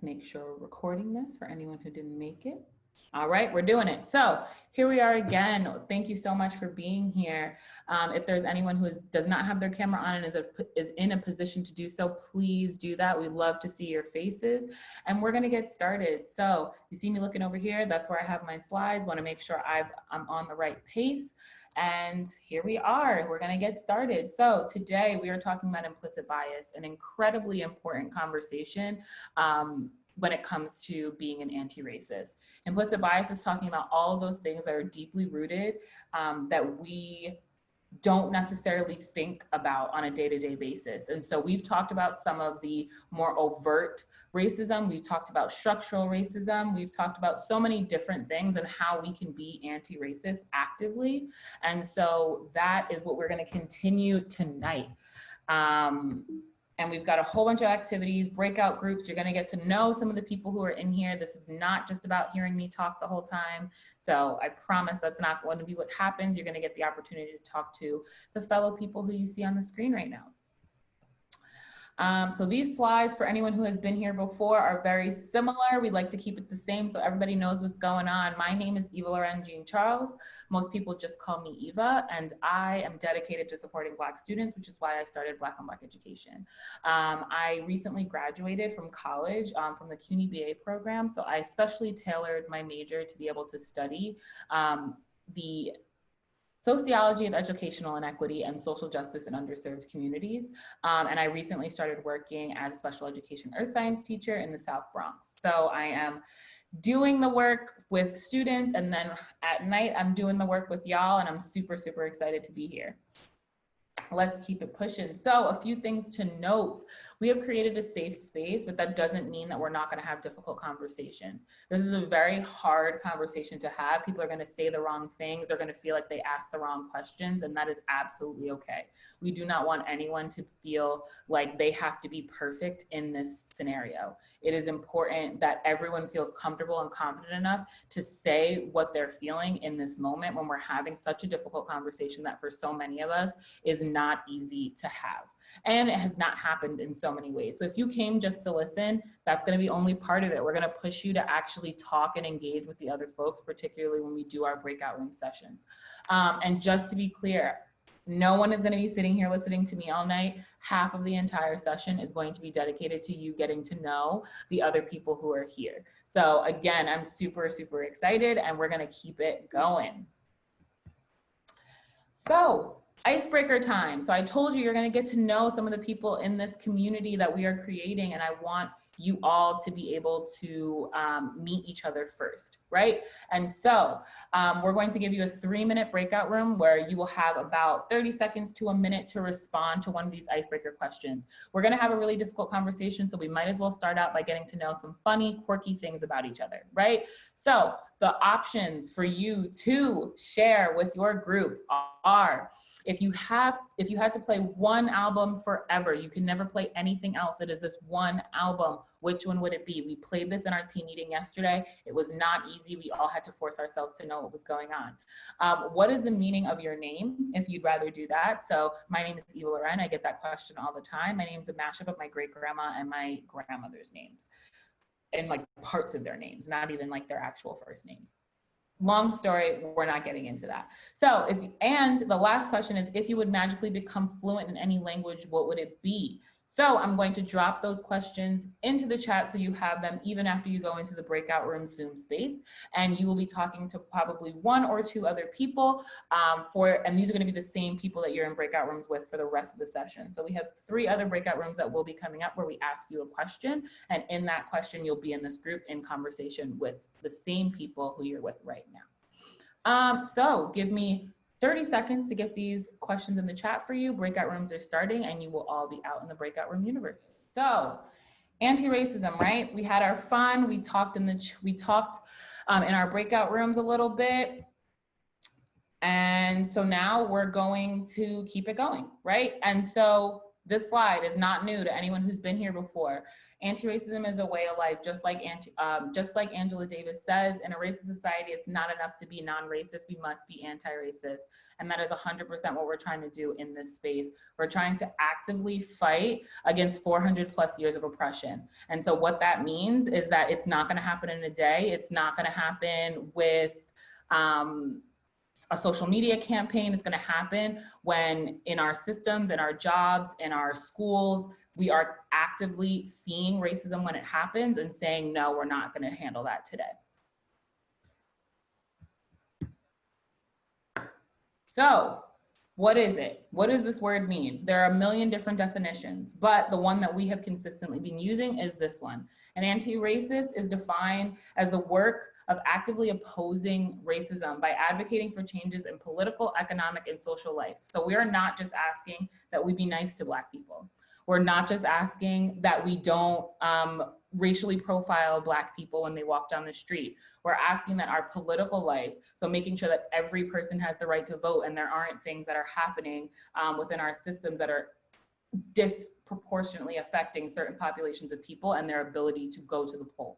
make sure we're recording this for anyone who didn't make it. All right, we're doing it. So here we are again. Thank you so much for being here. If there's anyone who does not have their camera on and is in a position to do so, please do that. We love to see your faces, and we're gonna get started. So you see me looking over here, that's where I have my slides. Wanna make sure I'm on the right pace. And here we are, we're gonna get started. So today we are talking about implicit bias, an incredibly important conversation when it comes to being an anti-racist. Implicit bias is talking about all of those things that are deeply rooted that we don't necessarily think about on a day-to-day basis. And so we've talked about some of the more overt racism. We've talked about structural racism. We've talked about so many different things and how we can be anti-racist actively. And so that is what we're going to continue tonight. And we've got a whole bunch of activities, breakout groups. You're going to get to know some of the people who are in here. This is not just about hearing me talk the whole time. So I promise that's not going to be what happens. You're going to get the opportunity to talk to the fellow people who you see on the screen right now. So these slides, for anyone who has been here before, are very similar. We'd like to keep it the same so everybody knows what's going on. My name is Eva Loren Jean Charles. Most people just call me Eva, and I am dedicated to supporting Black students, which is why I started Black on Black Education. I recently graduated from college from the CUNY BA program, so I especially tailored my major to be able to study the sociology of educational inequity and social justice in underserved communities. And I recently started working as a special education earth science teacher in the South Bronx. So I am doing the work with students, and then at night I'm doing the work with y'all, and I'm super, super excited to be here. Let's keep it pushing. So a few things to note. We have created a safe space, but that doesn't mean that we're not going to have difficult conversations. This is a very hard conversation to have. People are going to say the wrong things. They're going to feel like they asked the wrong questions, and that is absolutely okay. We do not want anyone to feel like they have to be perfect in this scenario. It is important that everyone feels comfortable and confident enough to say what they're feeling in this moment when we're having such a difficult conversation that for so many of us is not easy to have. And it has not happened in so many ways. So if you came just to listen, that's going to be only part of it. We're going to push you to actually talk and engage with the other folks, particularly when we do our breakout room sessions. And just to be clear, no one is going to be sitting here listening to me all night. Half of the entire session is going to be dedicated to you getting to know the other people who are here. So again, I'm super, super excited, and we're going to keep it going. So icebreaker time. So I told you you're going to get to know some of the people in this community that we are creating, and I want you all to be able to meet each other first, right? And so we're going to give you a 3-minute breakout room where you will have about 30 seconds to a minute to respond to one of these icebreaker questions. We're going to have a really difficult conversation, so we might as well start out by getting to know some funny, quirky things about each other, right? So the options for you to share with your group are, if you had to play one album forever, you can never play anything else, it is this one album, which one would it be? We played this in our team meeting yesterday. It was not easy. We all had to force ourselves to know what was going on. What is the meaning of your name, if you'd rather do that? So my name is Eva Loren. I get that question all the time. My name's a mashup of my great grandma and my grandmother's names, and like parts of their names, not even like their actual first names. Long story, we're not getting into that. So and the last question is, if you would magically become fluent in any language, what would it be? So I'm going to drop those questions into the chat so you have them even after you go into the breakout room Zoom space, and you will be talking to probably 1 or 2 other people and these are going to be the same people that you're in breakout rooms with for the rest of the session. So we have 3 other breakout rooms that will be coming up where we ask you a question, and in that question you'll be in this group in conversation with the same people who you're with right now. So give me 30 seconds to get these questions in the chat for you. Breakout rooms are starting, and you will all be out in the breakout room universe. So anti-racism, right? We had our fun. We talked in our breakout rooms a little bit. And so now we're going to keep it going, right? And so this slide is not new to anyone who's been here before. Anti-racism is a way of life, just like Angela Davis says, in a racist society, it's not enough to be non-racist, we must be anti-racist. And that is 100% what we're trying to do in this space. We're trying to actively fight against 400 plus years of oppression. And so what that means is that it's not gonna happen in a day. It's not gonna happen with a social media campaign. It's gonna happen when in our systems, in our jobs, in our schools, we are actively seeing racism when it happens and saying, no, we're not gonna handle that today. So what is it? What does this word mean? There are a million different definitions, but the one that we have consistently been using is this one. An anti-racist is defined as the work of actively opposing racism by advocating for changes in political, economic, and social life. So we are not just asking that we be nice to Black people. We're not just asking that we don't racially profile Black people when they walk down the street. We're asking that our political life, so making sure that every person has the right to vote and there aren't things that are happening within our systems that are disproportionately affecting certain populations of people and their ability to go to the polls.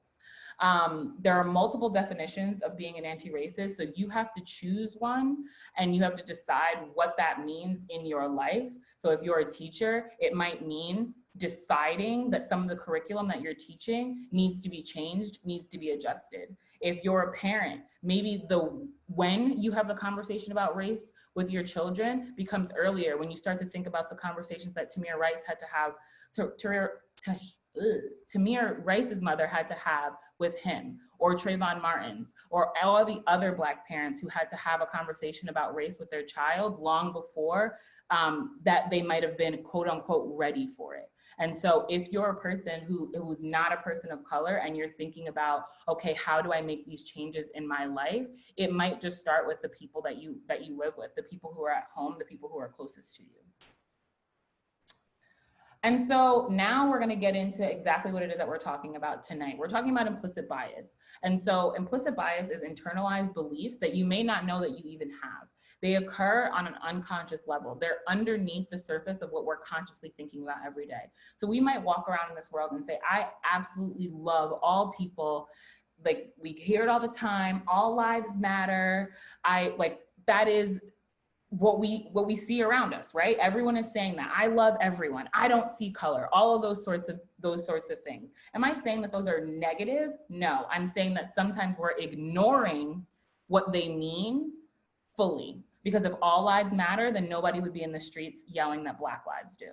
There are multiple definitions of being an anti-racist, so you have to choose one and you have to decide what that means in your life. So if you're a teacher, it might mean deciding that some of the curriculum that you're teaching needs to be changed, needs to be adjusted. If you're a parent, maybe when you have the conversation about race with your children becomes earlier, when you start to think about the conversations that Tamir Rice had to have, Tamir Rice's mother had to have with him, or Trayvon Martin's, or all the other Black parents who had to have a conversation about race with their child long before that they might have been quote unquote ready for it. And so if you're a person who's not a person of color and you're thinking about, okay, how do I make these changes in my life? It might just start with the people that you live with, the people who are at home, the people who are closest to you. And so now we're gonna get into exactly what it is that we're talking about tonight. We're talking about implicit bias. And so implicit bias is internalized beliefs that you may not know that you even have. They occur on an unconscious level. They're underneath the surface of what we're consciously thinking about every day. So we might walk around in this world and say, I absolutely love all people. Like, we hear it all the time, all lives matter. That is what we see around us, right? Everyone is saying that. I love everyone. I don't see color. All of those sorts of things. Am I saying that those are negative? No, I'm saying that sometimes we're ignoring what they mean fully. Because if all lives matter, then nobody would be in the streets yelling that Black lives do.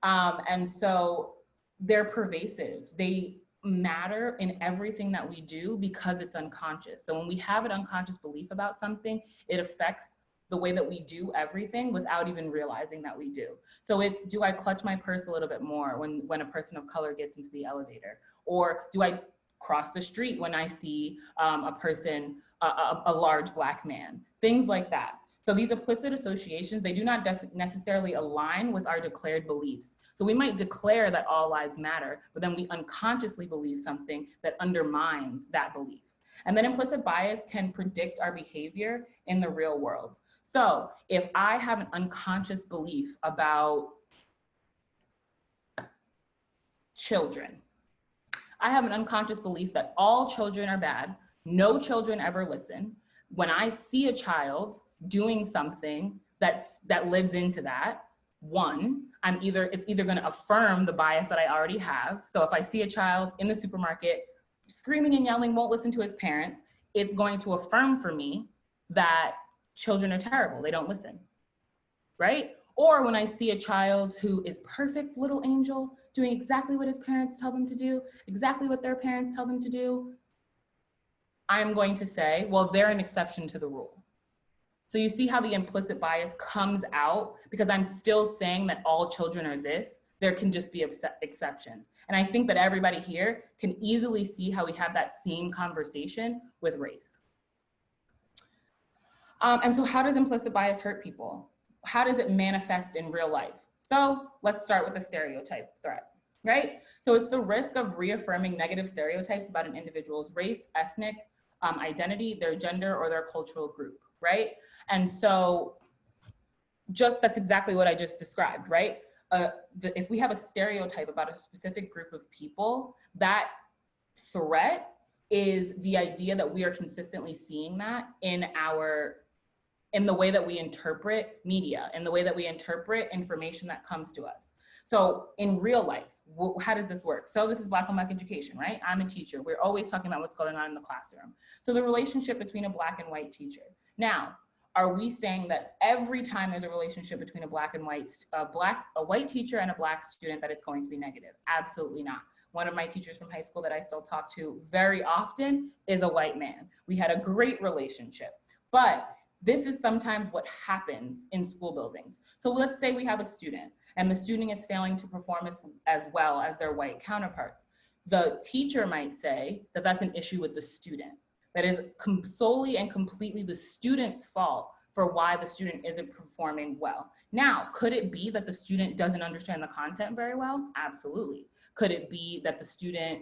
And so they're pervasive. They matter in everything that we do because it's unconscious. So when we have an unconscious belief about something, it affects the way that we do everything without even realizing that we do. So it's, do I clutch my purse a little bit more when a person of color gets into the elevator? Or do I cross the street when I see a person, a large Black man? Things like that. So these implicit associations, they do not necessarily align with our declared beliefs. So we might declare that all lives matter, but then we unconsciously believe something that undermines that belief. And then implicit bias can predict our behavior in the real world. So if I have an unconscious belief about children, I have an unconscious belief that all children are bad, no children ever listen. When I see a child doing something that lives into that, one, it's either gonna affirm the bias that I already have. So if I see a child in the supermarket screaming and yelling, won't listen to his parents, it's going to affirm for me that children are terrible, they don't listen, right? Or when I see a child who is perfect little angel, doing exactly what his parents tell them to do, exactly what their parents tell them to do, I'm going to say, well, they're an exception to the rule. So you see how the implicit bias comes out because I'm still saying that all children are this, there can just be exceptions. And I think that everybody here can easily see how we have that same conversation with race. And so how does implicit bias hurt people? How does it manifest in real life? So let's start with the stereotype threat, right? So it's the risk of reaffirming negative stereotypes about an individual's race, ethnic identity, their gender, or their cultural group, right? And so that's exactly what I just described, right? if we have a stereotype about a specific group of people, that threat is the idea that we are consistently seeing that in the way that we interpret media, in the way that we interpret information that comes to us. So in real life, how does this work? So this is Black on Black education, right? I'm a teacher. We're always talking about what's going on in the classroom. So the relationship between a Black and white teacher. Now, are we saying that every time there's a relationship between a white teacher and a Black student that it's going to be negative? Absolutely not. One of my teachers from high school that I still talk to very often is a white man. We had a great relationship, but this is sometimes what happens in school buildings. So let's say we have a student and the student is failing to perform as well as their white counterparts. The teacher might say that that's an issue with the student. That is solely and completely the student's fault for why the student isn't performing well. Now, could it be that the student doesn't understand the content very well? Absolutely. Could it be that the student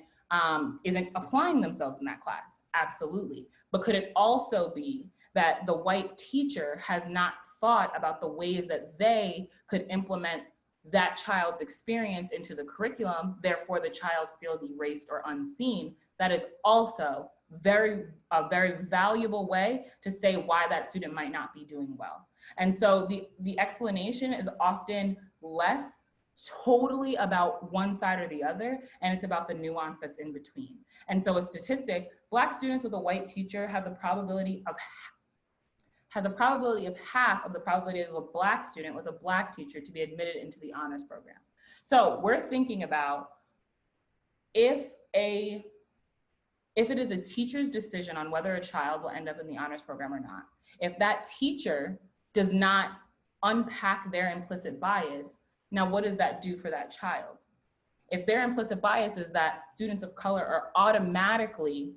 isn't applying themselves in that class? Absolutely. But could it also be that the white teacher has not thought about the ways that they could implement that child's experience into the curriculum, therefore the child feels erased or unseen? That is also a very valuable way to say why that student might not be doing well. And so the explanation is often less totally about one side or the other, and it's about the nuance that's in between. And so a statistic, Black students with a white teacher have a probability of half of the probability of a Black student with a Black teacher to be admitted into the honors program. So we're thinking about if it is a teacher's decision on whether a child will end up in the honors program or not, if that teacher does not unpack their implicit bias, now what does that do for that child? If their implicit bias is that students of color are automatically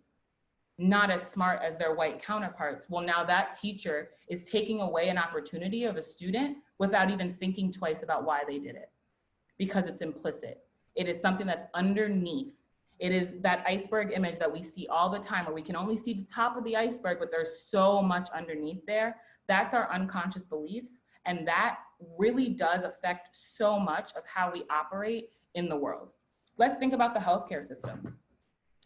not as smart as their white counterparts, well, now that teacher is taking away an opportunity of a student without even thinking twice about why they did it, because it's implicit. It is something that's underneath. It is that iceberg image that we see all the time where we can only see the top of the iceberg, but there's so much underneath there. That's our unconscious beliefs. And that really does affect so much of how we operate in the world. Let's think about the healthcare system,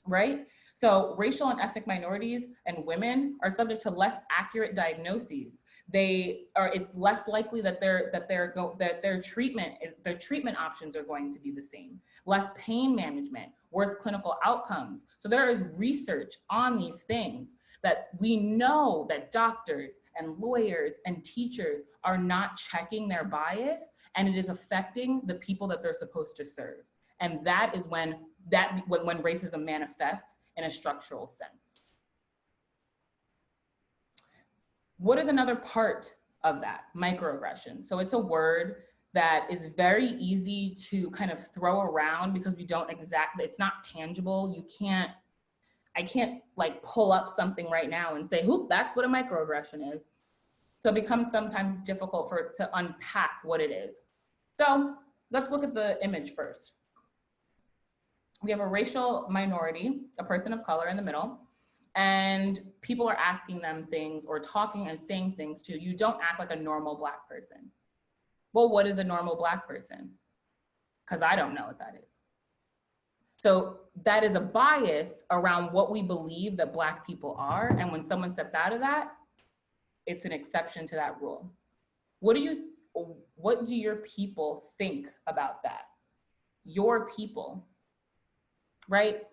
right? So racial and ethnic minorities and women are subject to less accurate diagnoses. It's less likely that their treatment options are going to be the same. Less pain management, worse clinical outcomes. So there is research on these things that we know that doctors and lawyers and teachers are not checking their bias, and it is affecting the people that they're supposed to serve. And that is when racism manifests in a structural sense. What is another part of that? Microaggression. So it's a word that is very easy to kind of throw around because it's not tangible. I can't like pull up something right now and say, "Whoop, that's what a microaggression is." So it becomes sometimes difficult to unpack what it is. So let's look at the image first. We have a racial minority, a person of color in the middle, and people are asking them things or talking and saying things to you. Don't act like a normal Black person. Well, what is a normal Black person? Because I don't know what that is. So that is a bias around what we believe that Black people are. And when someone steps out of that, it's an exception to that rule. What do your people think about that? Your people, right?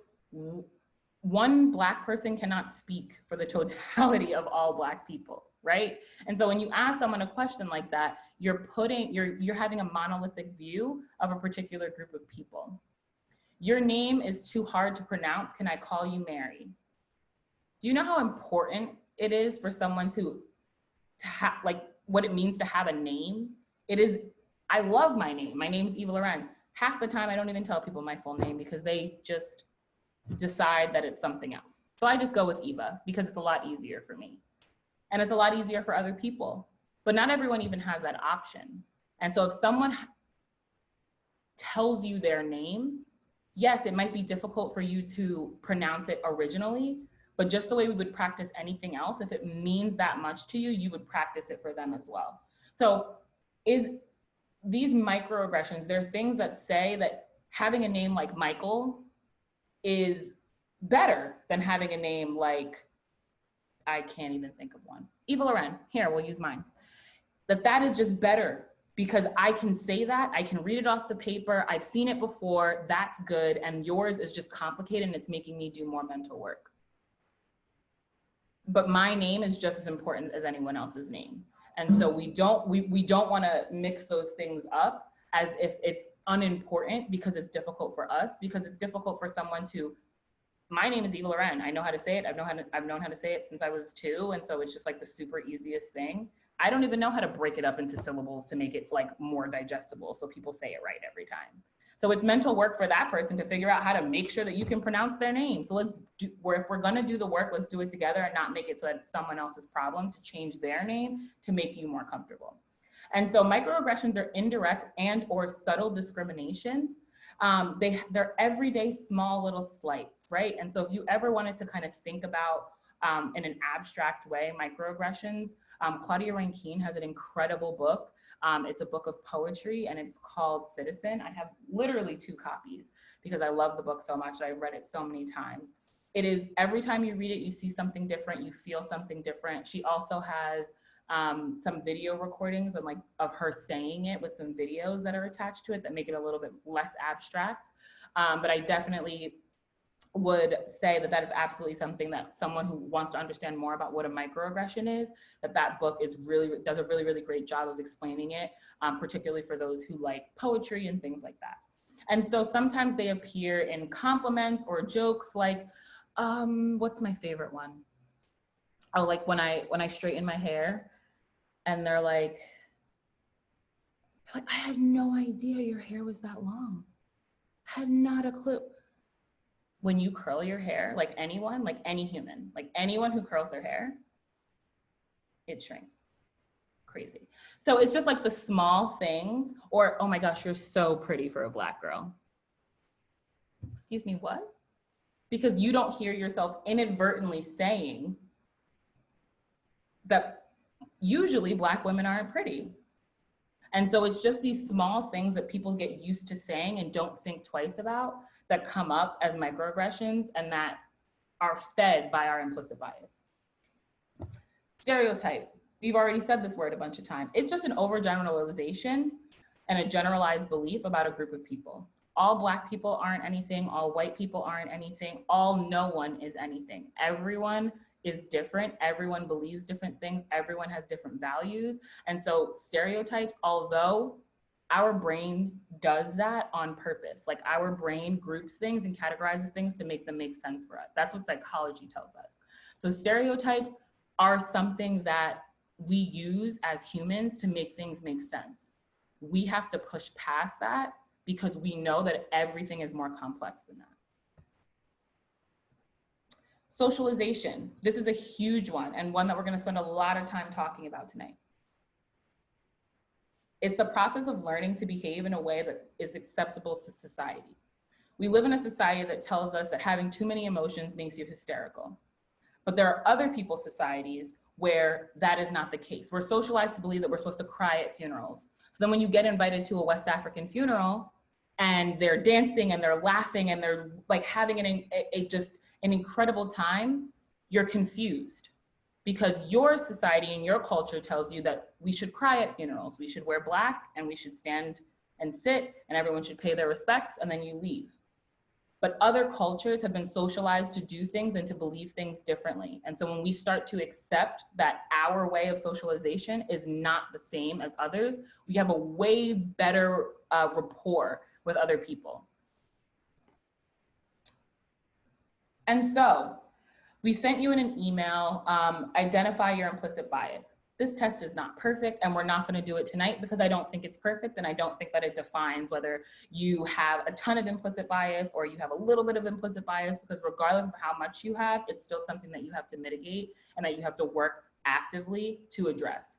One Black person cannot speak for the totality of all Black people, right? And so when you ask someone a question like that, you're having a monolithic view of a particular group of people. Your name is too hard to pronounce. Can I call you Mary? Do you know how important it is for someone to have, like, what it means to have a name? I love my name. My name is Eva Loren. Half the time I don't even tell people my full name because they just decide that it's something else. So I just go with Eva because it's a lot easier for me. And it's a lot easier for other people. But not everyone even has that option. And so if someone tells you their name, yes, it might be difficult for you to pronounce it originally, but just the way we would practice anything else, if it means that much to you, you would practice it for them as well. So these microaggressions, they're things that say that having a name like Michael is better than having a name like, I can't even think of one. Eva Loren, here, we'll use mine. That is just better because I can say that, I can read it off the paper, I've seen it before, that's good, and yours is just complicated and it's making me do more mental work. But my name is just as important as anyone else's name. And so we don't want to mix those things up as if it's unimportant because it's difficult for us, because it's difficult for someone to, my name is Eva Loren. I know how to say it. I've known how to say it since I was 2. And so it's just like the super easiest thing. I don't even know how to break it up into syllables to make it like more digestible so people say it right every time. So it's mental work for that person to figure out how to make sure that you can pronounce their name. So if we're gonna do the work, let's do it together and not make it so that it's someone else's problem to change their name to make you more comfortable. And so microaggressions are indirect and or subtle discrimination. They're everyday small little slights, right? And so if you ever wanted to kind of think about in an abstract way, microaggressions, Claudia Rankine has an incredible book. It's a book of poetry and it's called Citizen. I have literally 2 copies because I love the book so much. I've read it so many times. It is, every time you read it, you see something different, you feel something different. She also has some video recordings of her saying it with some videos that are attached to it that make it a little bit less abstract. But I definitely would say that is absolutely something that someone who wants to understand more about what a microaggression is, that book does a really, really great job of explaining it, particularly for those who like poetry and things like that. And so sometimes they appear in compliments or jokes like, what's my favorite one? Oh, like when I straighten my hair and they're like, I had no idea your hair was that long. I had not a clue. When you curl your hair, like anyone, like any human, like anyone who curls their hair, it shrinks. Crazy. So it's just like the small things, or, oh my gosh, you're so pretty for a Black girl. Excuse me, what? Because you don't hear yourself inadvertently saying that usually Black women aren't pretty. And so it's just these small things that people get used to saying and don't think twice about that come up as microaggressions and that are fed by our implicit bias. Stereotype. We've already said this word a bunch of times. It's just an overgeneralization and a generalized belief about a group of people. All Black people aren't anything. All white people aren't anything. All no one is anything. Everyone is different. Everyone believes different things. Everyone has different values. And so stereotypes, although our brain does that on purpose, like our brain groups things and categorizes things to make them make sense for us. That's what psychology tells us. So stereotypes are something that we use as humans to make things make sense. We have to push past that because we know that everything is more complex than that. Socialization. This is a huge one and one that we're going to spend a lot of time talking about tonight. It's the process of learning to behave in a way that is acceptable to society. We live in a society that tells us that having too many emotions makes you hysterical. But there are other people's societies where that is not the case. We're socialized to believe that we're supposed to cry at funerals. So then when you get invited to a West African funeral and they're dancing and they're laughing and they're like having an incredible time, you're confused because your society and your culture tells you that we should cry at funerals. We should wear Black and we should stand and sit and everyone should pay their respects and then you leave. But other cultures have been socialized to do things and to believe things differently. And so when we start to accept that our way of socialization is not the same as others, we have a way better rapport with other people. And so we sent you in an email, identify your implicit bias. This test is not perfect and we're not going to do it tonight because I don't think it's perfect and I don't think that it defines whether you have a ton of implicit bias or you have a little bit of implicit bias, because regardless of how much you have, it's still something that you have to mitigate and that you have to work actively to address.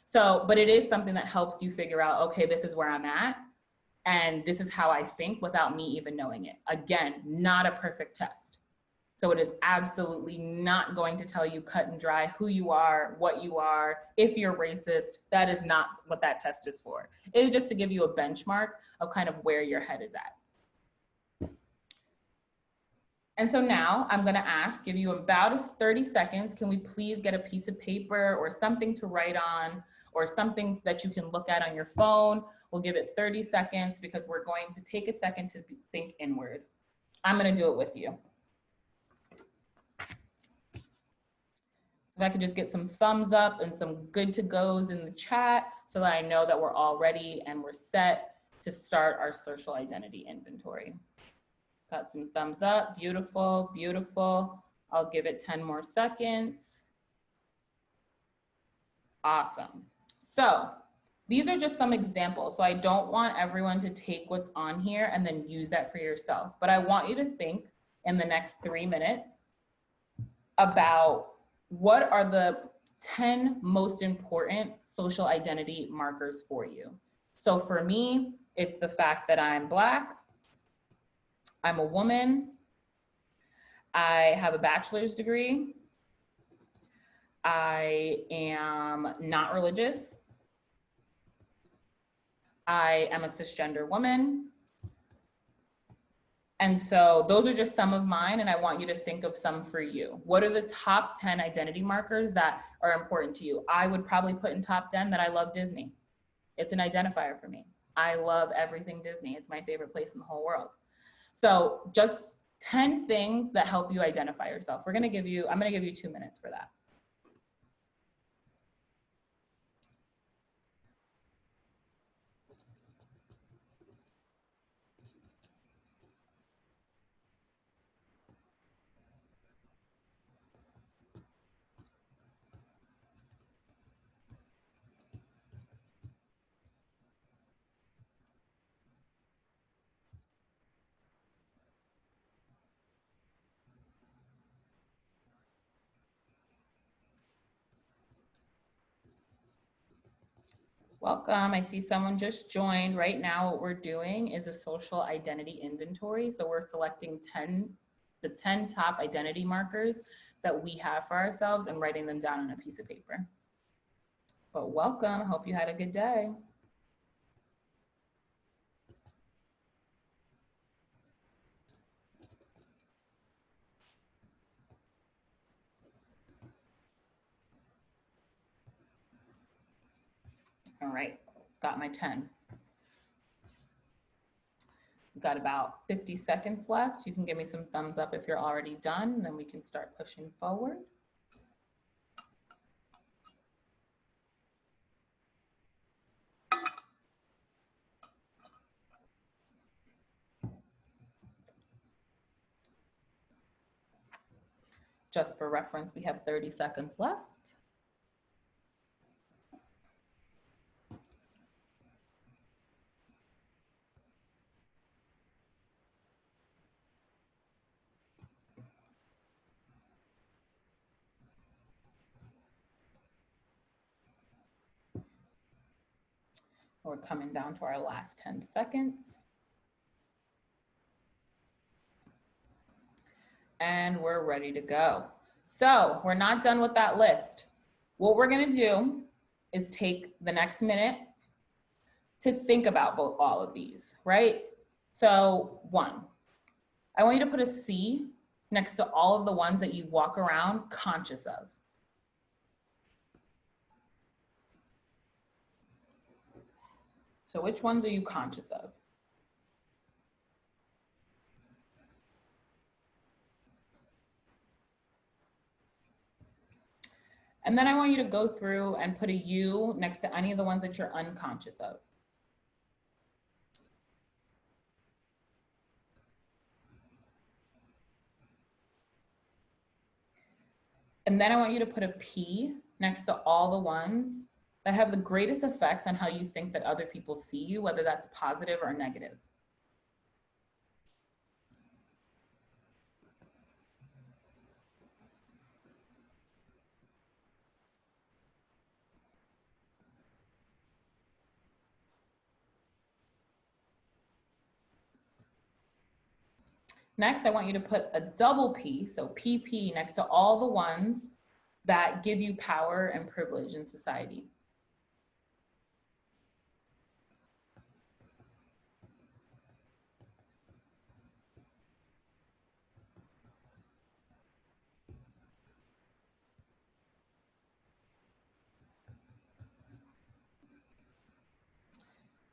So, but it is something that helps you figure out, okay, this is where I'm at and this is how I think without me even knowing it. Again, not a perfect test. So it is absolutely not going to tell you cut and dry who you are, what you are, if you're racist. That is not what that test is for. It is just to give you a benchmark of kind of where your head is at. And so now I'm gonna give you about 30 seconds. Can we please get a piece of paper or something to write on, or something that you can look at on your phone? We'll give it 30 seconds because we're going to take a second to think inward. I'm gonna do it with you. If I could just get some thumbs up and some good to goes in the chat so that I know that we're all ready and we're set to start our social identity inventory. Got some thumbs up, beautiful, beautiful. I'll give it 10 more seconds. Awesome. So these are just some examples. So I don't want everyone to take what's on here and then use that for yourself, but I want you to think in the next 3 minutes about what are the 10 most important social identity markers for you. So for me, it's the fact that I'm Black, I'm a woman, I have a bachelor's degree, I am not religious, I am a cisgender woman. And so those are just some of mine, and I want you to think of some for you. What are the top 10 identity markers that are important to you? I would probably put in top 10 that I love Disney. It's an identifier for me. I love everything Disney. It's my favorite place in the whole world. So just 10 things that help you identify yourself. I'm gonna give you 2 minutes for that. Welcome, I see someone just joined. Right now, what we're doing is a social identity inventory. So we're selecting the 10 top identity markers that we have for ourselves and writing them down on a piece of paper. But welcome, I hope you had a good day. All right, got my 10. We've got about 50 seconds left. You can give me some thumbs up if you're already done, and then we can start pushing forward. Just for reference, we have 30 seconds left. We're coming down to our last 10 seconds. And we're ready to go. So we're not done with that list. What we're gonna do is take the next minute to think about all of these, right? So 1, I want you to put a C next to all of the ones that you walk around conscious of. So which ones are you conscious of? And then I want you to go through and put a U next to any of the ones that you're unconscious of. And then I want you to put a P next to all the ones that have the greatest effect on how you think that other people see you, whether that's positive or negative. Next, I want you to put a double P, so PP, next to all the ones that give you power and privilege in society.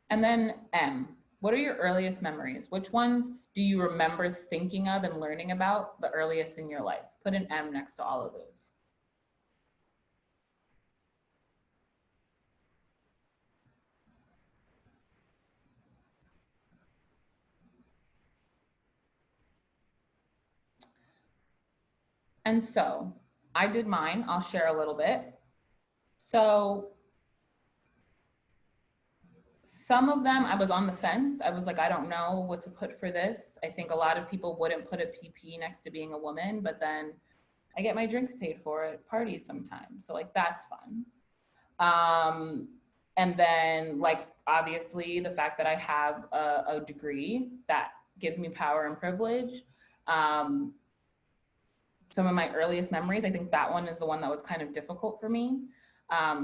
And then M, what are your earliest memories? Which ones do you remember thinking of and learning about the earliest in your life? Put an M next to all of those. And so I did mine. I'll share a little bit. So some of them, I was on the fence. I was like, I don't know what to put for this. I think a lot of people wouldn't put a PP next to being a woman, but then I get my drinks paid for at parties sometimes. So like, that's fun. And then like, obviously the fact that I have a degree that gives me power and privilege. Some of my earliest memories, I think that one is the one that was kind of difficult for me.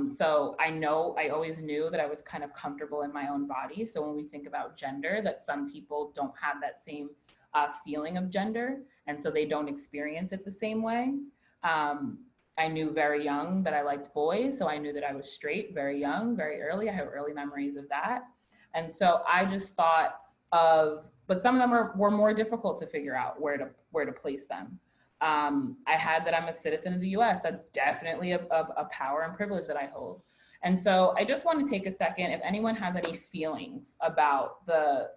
So I always knew that I was kind of comfortable in my own body. So when we think about gender, that some people don't have that same feeling of gender, and so they don't experience it the same way. I knew very young that I liked boys, so I knew that I was straight very young, very early. I have early memories of that. And so I just thought but some of them were more difficult to figure out where to place them. I had that I'm a citizen of the US. That's definitely a power and privilege that I hold. And so I just want to take a second, if anyone has any feelings about the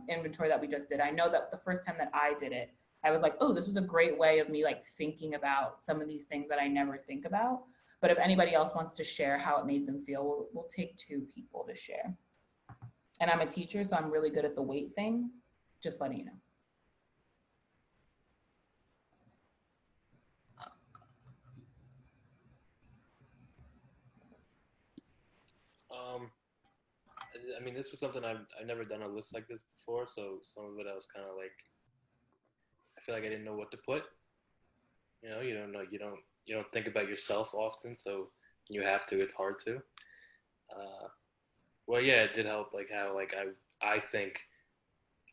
inventory that we just did. I know that the first time that I did it, I was like, oh, this was a great way of me like thinking about some of these things that I never think about. But if anybody else wants to share how it made them feel, we'll take 2 people to share. And I'm a teacher, so I'm really good at the weight thing, just letting you know. I mean, this was something I've never done a list like this before, so some of it I was kind of like, I feel like I didn't know what to put. You know, you don't know, you don't think about yourself often, so you have to. It's hard to. Uh, well, yeah, it did help, like how like I think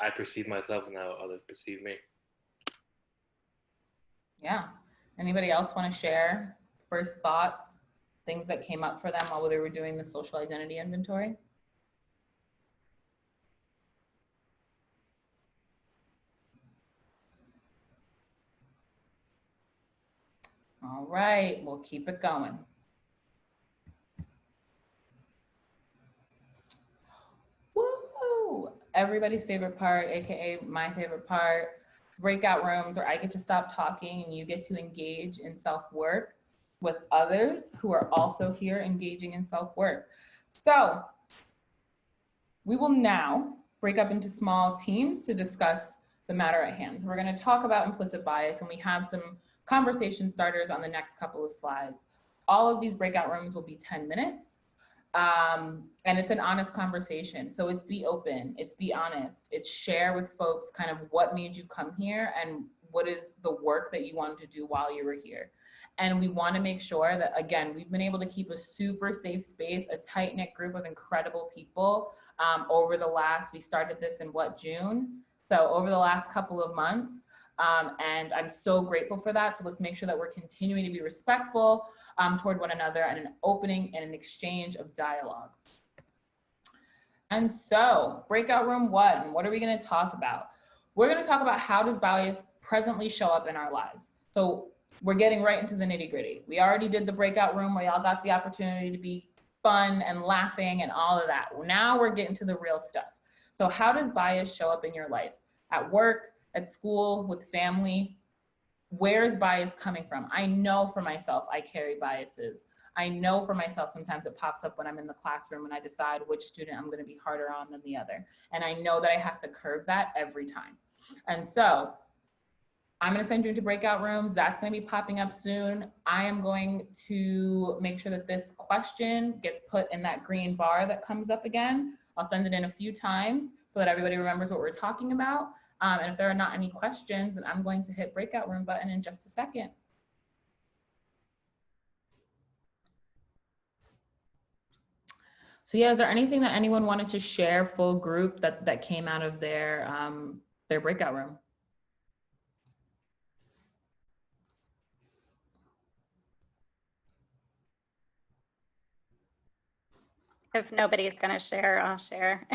I perceive myself and how others perceive me. Yeah. Anybody else want to share first thoughts, things that came up for them while they were doing the social identity inventory? All right, we'll keep it going. Woo! Everybody's favorite part, AKA my favorite part, breakout rooms where I get to stop talking and you get to engage in self-work with others who are also here engaging in self-work. So we will now break up into small teams to discuss the matter at hand. So we're going to talk about implicit bias, and we have some conversation starters on the next couple of slides. All of these breakout rooms will be 10 minutes. And it's an honest conversation. So it's be open, it's be honest, it's share with folks kind of what made you come here and what is the work that you wanted to do while you were here. And we want to make sure that, again, we've been able to keep a super safe space, a tight knit group of incredible people over the last, we started this in June? So over the last couple of months. And I'm so grateful for that. So let's make sure that we're continuing to be respectful toward one another and an opening and an exchange of dialogue. And so breakout room 1, what are we going to talk about? We're going to talk about how does bias presently show up in our lives. So we're getting right into the nitty gritty. We already did the breakout room where y'all got the opportunity to be fun and laughing and all of that. Now we're getting to the real stuff. So how does bias show up in your life? At work, at school, with family? Where is bias coming from? I know for myself, I carry biases. I know for myself, sometimes it pops up when I'm in the classroom and I decide which student I'm going to be harder on than the other. And I know that I have to curb that every time. And so I'm going to send you into breakout rooms. That's going to be popping up soon. I am going to make sure that this question gets put in that green bar that comes up again. I'll send it in a few times so that everybody remembers what we're talking about. And if there are not any questions, then I'm going to hit breakout room button in just a second. So yeah, is there anything that anyone wanted to share, full group, that came out of their breakout room? If nobody's going to share, I'll share.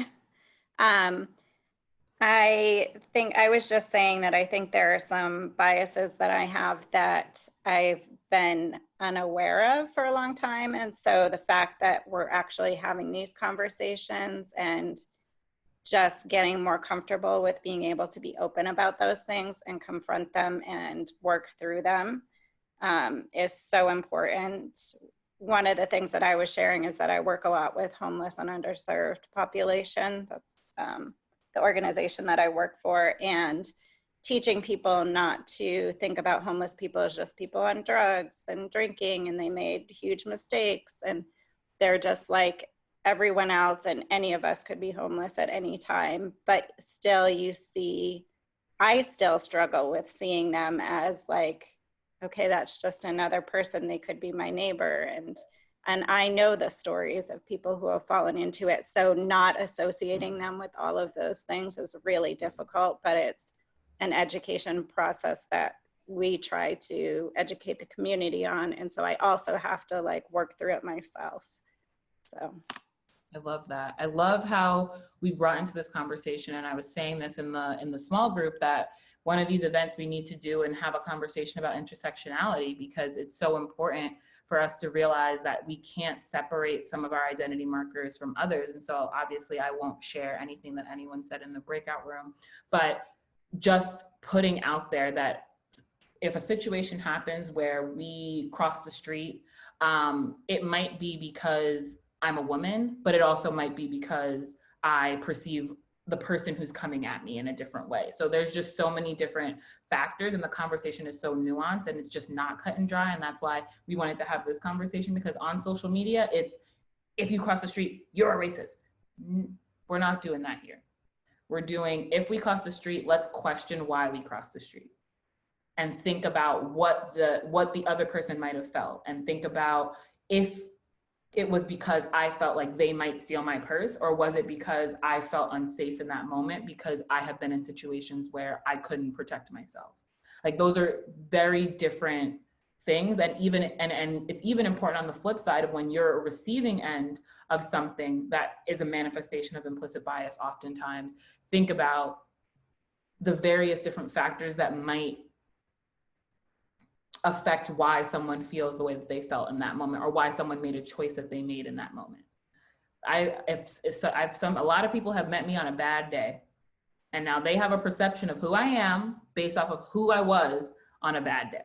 I think I was just saying that I think there are some biases that I have that I've been unaware of for a long time. And so the fact that we're actually having these conversations and just getting more comfortable with being able to be open about those things and confront them and work through them is so important. One of the things that I was sharing is that I work a lot with homeless and underserved population. That's the organization that I work for, and teaching people not to think about homeless people as just people on drugs and drinking, and they made huge mistakes, and they're just like everyone else, and any of us could be homeless at any time. But still, I still struggle with seeing them as like, okay, that's just another person. They could be my neighbor. And I know the stories of people who have fallen into it. So not associating them with all of those things is really difficult, but it's an education process that we try to educate the community on. And so I also have to like work through it myself. So. I love that. I love how we brought into this conversation, and I was saying this in the small group, that one of these events we need to do and have a conversation about intersectionality, because it's so important for us to realize that we can't separate some of our identity markers from others. And so obviously I won't share anything that anyone said in the breakout room, but just putting out there that if a situation happens where we cross the street, it might be because I'm a woman, but it also might be because I perceive the person who's coming at me in a different way. So there's just so many different factors, and the conversation is so nuanced, and it's just not cut and dry. And that's why we wanted to have this conversation, because on social media, it's, if you cross the street, you're a racist. We're not doing that here. We're doing, if we cross the street, let's question why we crossed the street, and think about what the other person might have felt, and think about if it was because I felt like they might steal my purse, or was it because I felt unsafe in that moment because I have been in situations where I couldn't protect myself. Like, those are very different things. And even and it's even important on the flip side of when you're a receiving end of something that is a manifestation of implicit bias. Oftentimes, think about the various different factors that might affect why someone feels the way that they felt in that moment, or why someone made a choice that they made in that moment. A lot of people have met me on a bad day, and now they have a perception of who I am based off of who I was on a bad day.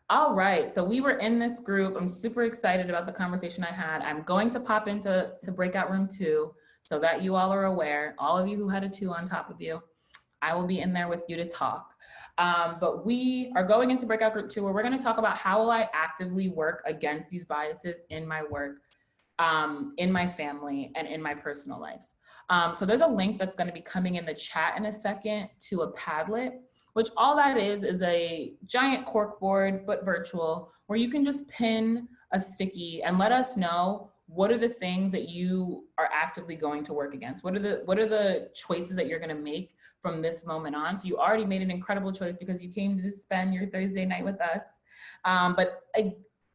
All right, so we were in this group. I'm super excited about the conversation I had. I'm going to pop into breakout room 2 so that you all are aware, all of you who had a 2 on top of you, I will be in there with you to talk. But we are going into breakout group 2, where we're going to talk about how will I actively work against these biases in my work, in my family, and in my personal life. So there's a link that's going to be coming in the chat in a second to a Padlet, which all that is a giant cork board, but virtual, where you can just pin a sticky and let us know what are the things that you are actively going to work against. What are the choices that you're going to make from this moment on? So you already made an incredible choice because you came to spend your Thursday night with us. But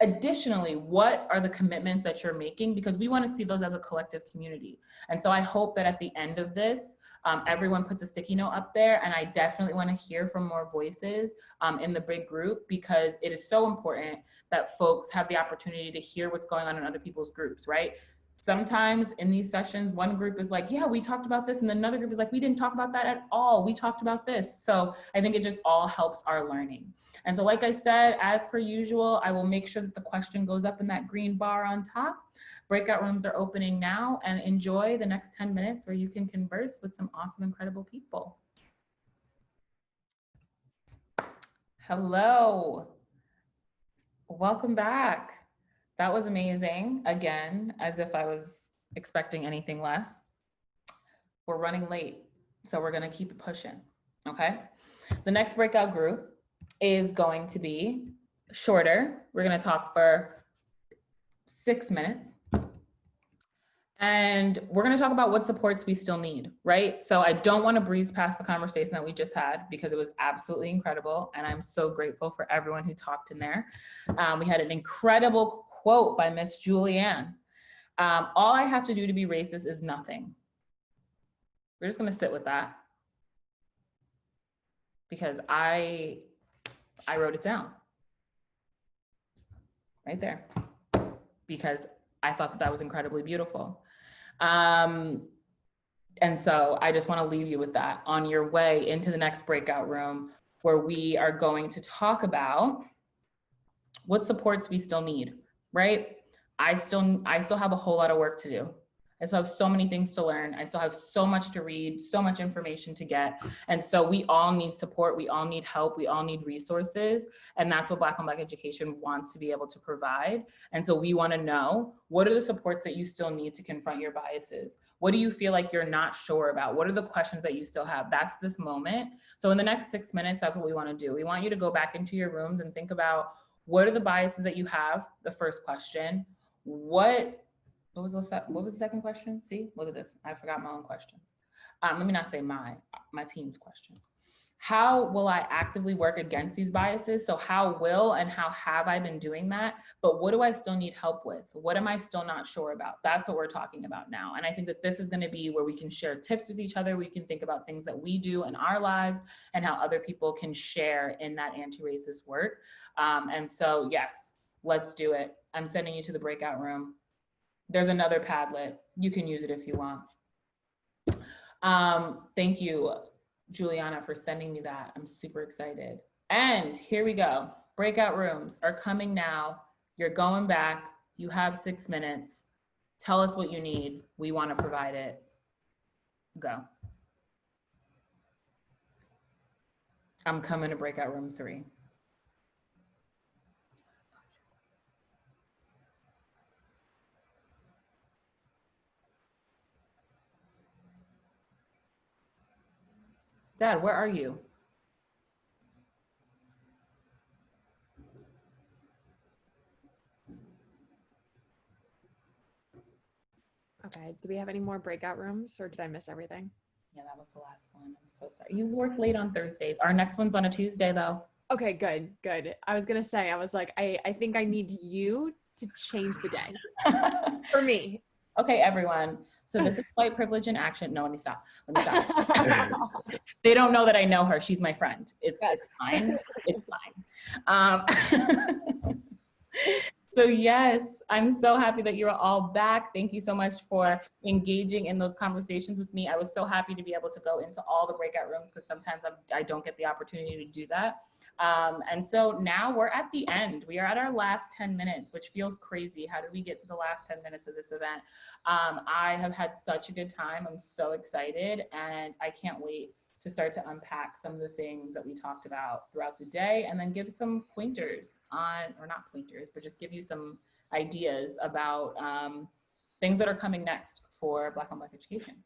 additionally, what are the commitments that you're making? Because we want to see those as a collective community. And so I hope that at the end of this, everyone puts a sticky note up there, and I definitely want to hear from more voices in the big group, because it is so important that folks have the opportunity to hear what's going on in other people's groups, right? Sometimes in these sessions, one group is like, yeah, we talked about this, and another group is like, we didn't talk about that at all. We talked about this. So I think it just all helps our learning. And so, like I said, as per usual, I will make sure that the question goes up in that green bar on top. Breakout rooms are opening now, and enjoy the next 10 minutes where you can converse with some awesome, incredible people. Hello, welcome back. That was amazing. Again, as if I was expecting anything less. We're running late. So we're going to keep it pushing. Okay. The next breakout group is going to be shorter. We're going to talk for 6 minutes. And we're going to talk about what supports we still need, right? So I don't want to breeze past the conversation that we just had because it was absolutely incredible. And I'm so grateful for everyone who talked in there. We had an incredible quote by Miss Julianne. All I have to do to be racist is nothing. We're just going to sit with that because I wrote it down right there because I thought that was incredibly beautiful. And so I just want to leave you with that on your way into the next breakout room where we are going to talk about what supports we still need, right? I still have a whole lot of work to do. I still have so many things to learn. I still have so much to read, so much information to get. And so we all need support. We all need help. We all need resources. And that's what Black on Black education wants to be able to provide. And so we want to know, what are the supports that you still need to confront your biases? What do you feel like you're not sure about? What are the questions that you still have? That's this moment. So in the next 6 minutes, that's what we want to do. We want you to go back into your rooms and think about, what are the biases that you have? The first question. What was the second question? See, look at this. I forgot my own questions. Let me not say my team's questions. How will I actively work against these biases? So how will and how have I been doing that? But what do I still need help with? What am I still not sure about? That's what we're talking about now. And I think that this is going to be where we can share tips with each other. We can think about things that we do in our lives and how other people can share in that anti-racist work. And so, yes, let's do it. I'm sending you to the breakout room. There's another Padlet. You can use it if you want. Thank you, Juliana, for sending me that. I'm super excited. And here we go. Breakout rooms are coming now. You're going back. You have 6 minutes. Tell us what you need. We want to provide it. Go. I'm coming to breakout room 3. Dad, where are you? Okay, do we have any more breakout rooms or did I miss everything? Yeah, that was the last one. I'm so sorry. You work late on Thursdays. Our next one's on a Tuesday though. Okay, good. I was gonna say, I was like, I think I need you to change the day for me. Okay, everyone. So this is white privilege in action. No, let me stop. They don't know that I know her. She's my friend. It's fine. It's fine. So yes, I'm so happy that you're all back. Thank you so much for engaging in those conversations with me. I was so happy to be able to go into all the breakout rooms because sometimes I don't get the opportunity to do that. And so now we're at the end. We are at our last 10 minutes, which feels crazy. How did we get to the last 10 minutes of this event? I have had such a good time. I'm so excited and I can't wait to start to unpack some of the things that we talked about throughout the day and then give some pointers on, or not pointers, but just give you some ideas about things that are coming next for Black on Black education.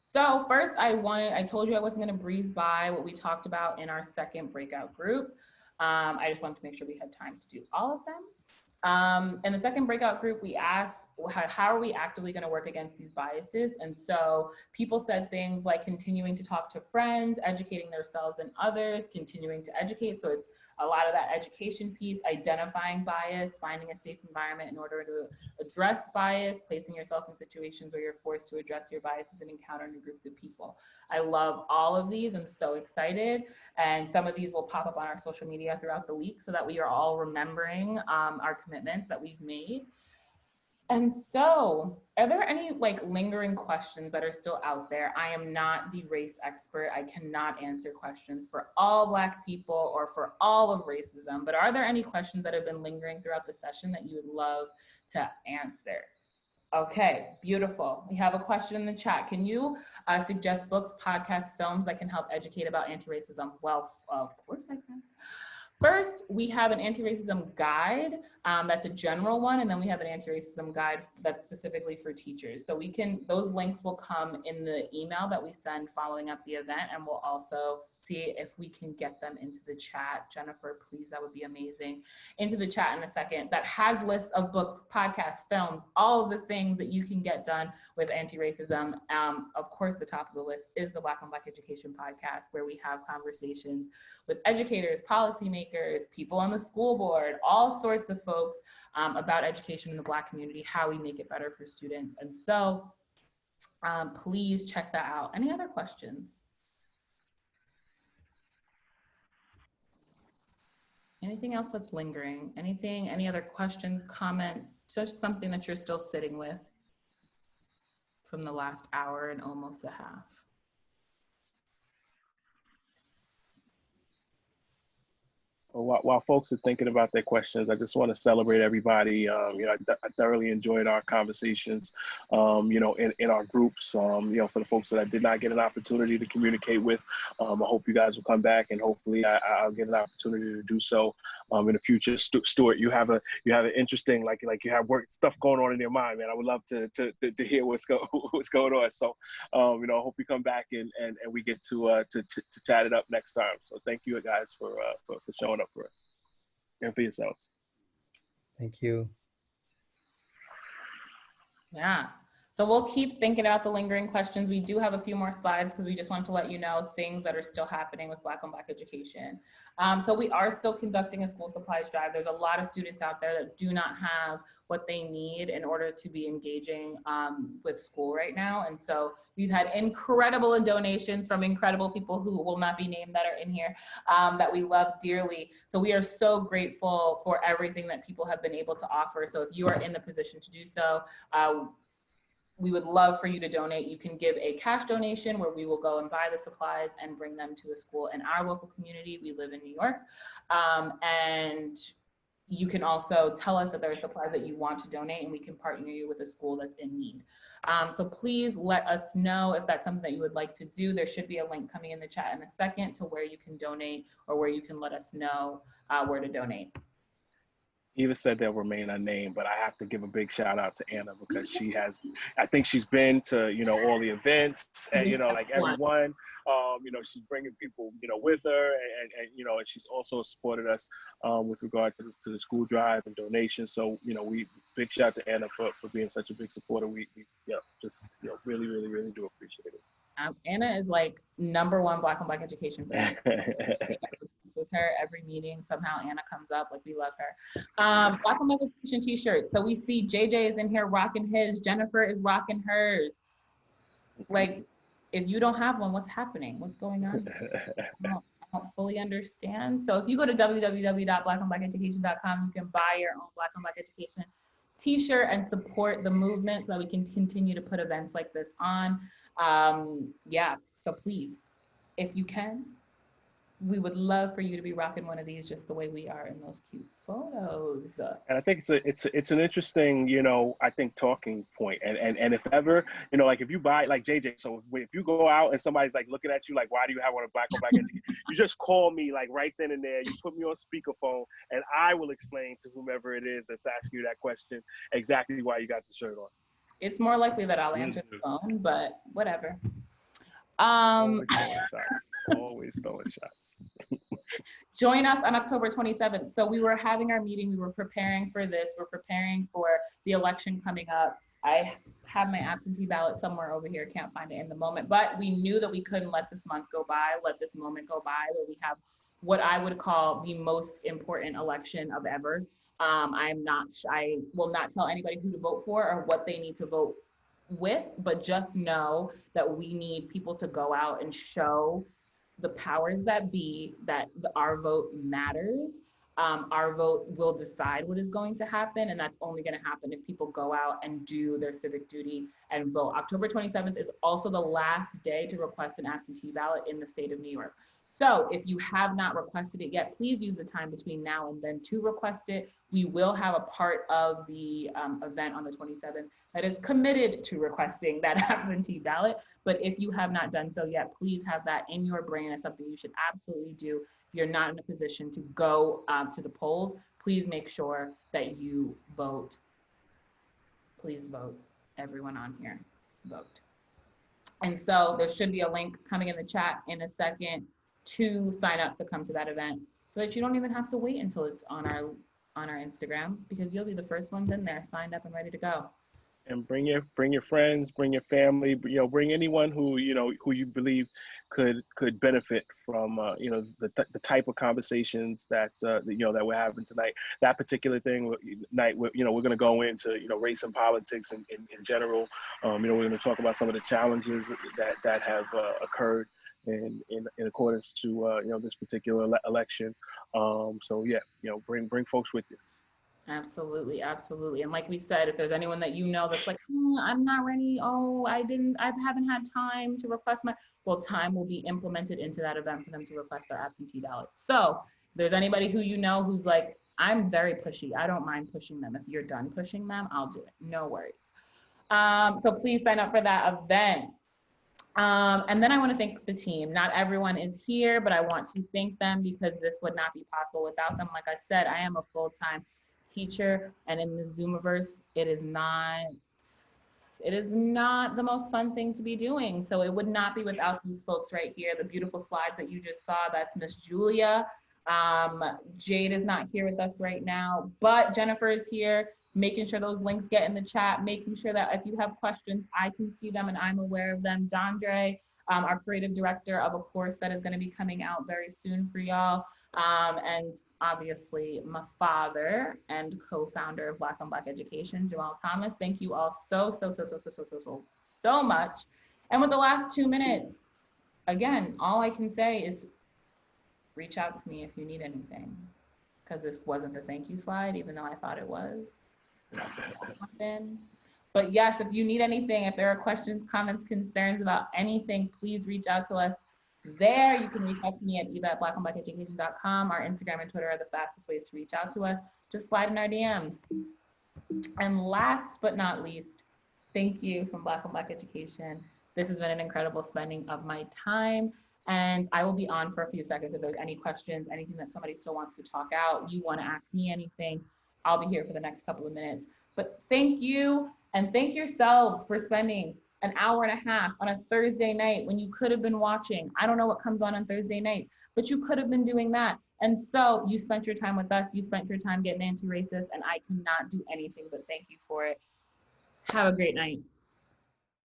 So first, I told you I wasn't going to breeze by what we talked about in our second breakout group. I just wanted to make sure we had time to do all of them. In the second breakout group, we asked, how are we actively going to work against these biases? And so people said things like continuing to talk to friends, educating themselves and others, continuing to educate. So it's a lot of that education piece, identifying bias, finding a safe environment in order to address bias, placing yourself in situations where you're forced to address your biases and encounter new groups of people. I love all of these. I'm so excited. And some of these will pop up on our social media throughout the week so that we are all remembering our commitments that we've made. And so, are there any lingering questions that are still out there? I am not the race expert. I cannot answer questions for all Black people or for all of racism, but are there any questions that have been lingering throughout the session that you would love to answer? Okay, beautiful. We have a question in the chat. Can you suggest books, podcasts, films that can help educate about anti-racism? Well, of course I can. First, we have an anti-racism guide. That's a general one. And then we have an anti-racism guide that's specifically for teachers. So those links will come in the email that we send following up the event. And we'll also see if we can get them into the chat. Jennifer, please, that would be amazing. Into the chat in a second. That has lists of books, podcasts, films, all of the things that you can get done with anti-racism. Of course, the top of the list is the Black on Black Education podcast, where we have conversations with educators, policymakers, people on the school board, all sorts of folks about education in the Black community, how we make it better for students. And so please check that out. Any other questions? Anything else that's lingering? Any other questions, comments, just something that you're still sitting with from the last hour and almost a half? While folks are thinking about their questions, I just want to celebrate everybody. I thoroughly enjoyed our conversations, in our groups. For the folks that I did not get an opportunity to communicate with, I hope you guys will come back, and hopefully I'll get an opportunity to do so in the future. Stuart, you have an interesting, like you have work stuff going on in your mind, man. I would love to hear what's going on. So, I hope you come back and we get to chat it up next time. So thank you guys for showing up for us and for yourselves. Thank you. Yeah. So we'll keep thinking about the lingering questions. We do have a few more slides because we just want to let you know things that are still happening with Black on Black education. So we are still conducting a school supplies drive. There's a lot of students out there that do not have what they need in order to be engaging with school right now. And so we've had incredible donations from incredible people who will not be named that are in here that we love dearly. So we are so grateful for everything that people have been able to offer. So if you are in the position to do so, we would love for you to donate. You can give a cash donation where we will go and buy the supplies and bring them to a school in our local community. We live in New York. And you can also tell us that there are supplies that you want to donate, and we can partner you with a school that's in need. So please let us know if that's something that you would like to do. There should be a link coming in the chat in a second to where you can donate, or where you can let us know where to donate. Eva said they'll remain unnamed, but I have to give a big shout out to Anna, because I think she's been to, all the events, and, like everyone, she's bringing people, with her, and she's also supported us with regard to the school drive and donations. So, we big shout out to Anna for being such a big supporter. We really, really, really do appreciate it. Anna is like #1 Black on Black education fan. With her every meeting, somehow Anna comes up. Like, we love her. Black on Black education t-shirts. So we see JJ is in here rocking his. Jennifer is rocking hers. Like, if you don't have one, what's happening? What's going on? I don't fully understand. So if you go to www.blackonblackeducation.com, you can buy your own Black on Black education t-shirt and support the movement so that we can continue to put events like this on. So please, if you can, we would love for you to be rocking one of these just the way we are in those cute photos. And I think it's an interesting, I think talking point. And if ever, like if you buy, like JJ, so if you go out and somebody's like looking at you like, why do you have on a Black on Black education? You just call me like right then and there. You put me on speakerphone, and I will explain to whomever it is that's asking you that question exactly why you got the shirt on. It's more likely that I'll answer the phone, but whatever. Always throwing shots. Join us on October 27th. So we were having our meeting. We were preparing for this. We're preparing for the election coming up. I have my absentee ballot somewhere over here. Can't find it in the moment. But we knew that we couldn't let this month go by, let this moment go by, where we have what I would call the most important election of ever. I will not tell anybody who to vote for or what they need to vote with, but just know that we need people to go out and show the powers that be that our vote matters. Our vote will decide what is going to happen, and that's only going to happen if people go out and do their civic duty and vote. October 27th is also the last day to request an absentee ballot in the state of New York. So if you have not requested it yet, please use the time between now and then to request it. We will have a part of the event on the 27th that is committed to requesting that absentee ballot. But if you have not done so yet, please have that in your brain as something you should absolutely do. If you're not in a position to go to the polls, please make sure that you vote. Please vote. Everyone on here, vote. And so there should be a link coming in the chat in a second to sign up to come to that event, so that you don't even have to wait until it's on our Instagram, because you'll be the first ones in there signed up and ready to go. And bring your friends, bring your family, bring anyone who you believe could benefit from the type of conversations that that we're having tonight. That particular night, we're going to go into race and politics in general. We're going to talk about some of the challenges that have occurred in accordance to this particular election. So yeah, bring folks with you. Absolutely, absolutely. And like we said, if there's anyone that that's like, I'm not ready, I haven't had time to request time will be implemented into that event for them to request their absentee ballot. So if there's anybody who who's like, I'm very pushy, I don't mind pushing them. If you're done pushing them, I'll do it, no worries. So please sign up for that event. And then I want to thank the team. Not everyone is here, but I want to thank them, because this would not be possible without them. Like I said, I am a full-time teacher, and in the Zoomiverse, it is not the most fun thing to be doing. So it would not be without these folks right here. The beautiful slides that you just saw, that's Miss Julia. Jade is not here with us right now, but Jennifer is here, making sure those links get in the chat, making sure that if you have questions, I can see them and I'm aware of them. Dondre, our creative director of a course that is going to be coming out very soon for y'all. And obviously my father and co-founder of Black on Black Education, Jamal Thomas. Thank you all so much. And with the last 2 minutes, again, all I can say is reach out to me if you need anything, because this wasn't the thank you slide, even though I thought it was. But yes, if you need anything, if there are questions, comments, concerns about anything, please reach out to us there. You can reach out to me at eva@blackonblackeducation.com. Our Instagram and Twitter are the fastest ways to reach out to us. Just slide in our DMs. And last but not least, thank you from Black on Black Education. This has been an incredible spending of my time, and I will be on for a few seconds if there's any questions, anything that somebody still wants to talk out, you want to ask me anything, I'll be here for the next couple of minutes. But thank you, and thank yourselves for spending an hour and a half on a Thursday night when you could have been watching. I don't know what comes on Thursday nights, but you could have been doing that. And so you spent your time with us, you spent your time getting anti-racist, and I cannot do anything but thank you for it. Have a great night.